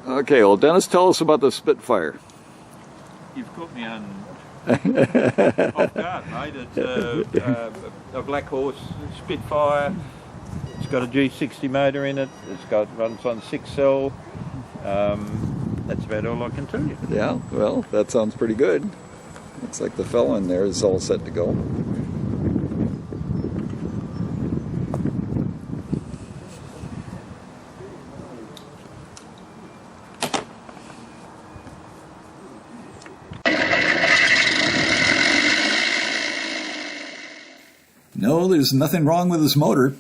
Okay, well, Dennis, tell us about the Spitfire. You've caught me on off guard, mate. It's a Blackhorse Spitfire. It's got a G60 motor in it. Runs on 6-cell. That's about all I can tell you. Yeah, well, that sounds pretty good. Looks like the fella in there is all set to go. No, there's nothing wrong with his motor.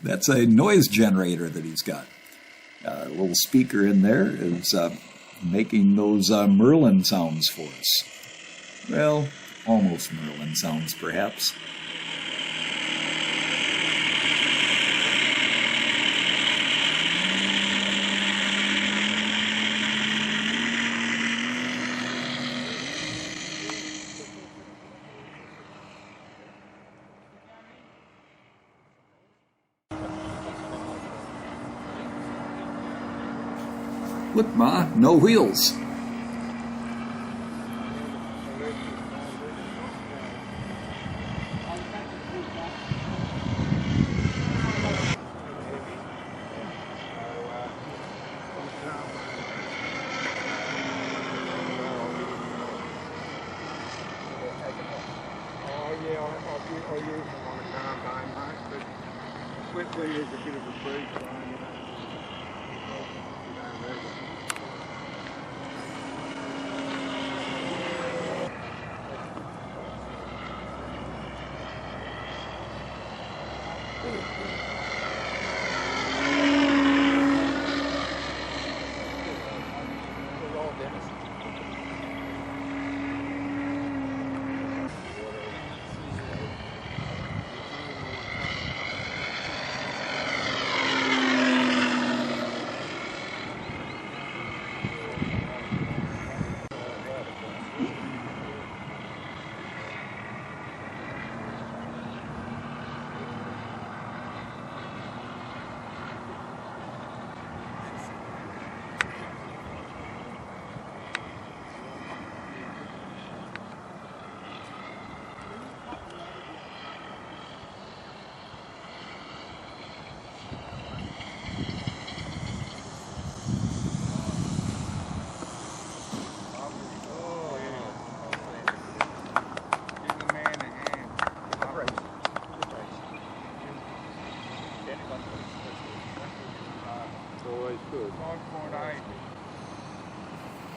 That's a noise generator that he's got. A little speaker in there is making those Merlin sounds for us. Well, almost Merlin sounds, perhaps. Look, Ma, no wheels. I'll use them on a carbine, mate, but quickly is a bit of a breeze line.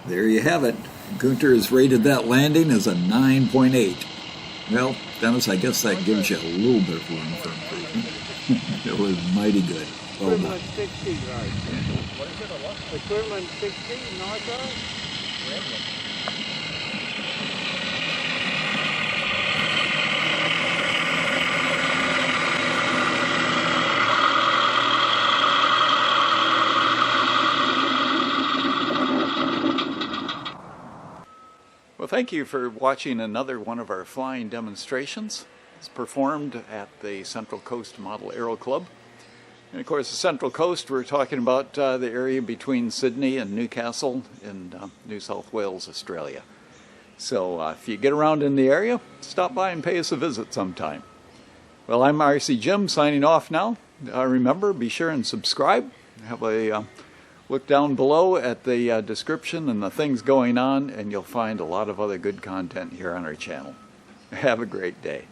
There you have it. Gunter has rated that landing as a 9.8. Well, Dennis, I guess that gives you a little bit of room for improvement. It was mighty good. Well done. Equivalent 60, right? What is it, a what? Equivalent 60 nitro? Well, thank you for watching another one of our flying demonstrations. It's performed at the Central Coast Model Aero Club. And of course, the Central Coast, we're talking about the area between Sydney and Newcastle in New South Wales, Australia. So if you get around in the area, stop by and pay us a visit sometime. Well, I'm RC Jim signing off now. Remember, be sure and subscribe. Have a look down below at the description and the things going on, and you'll find a lot of other good content here on our channel. Have a great day.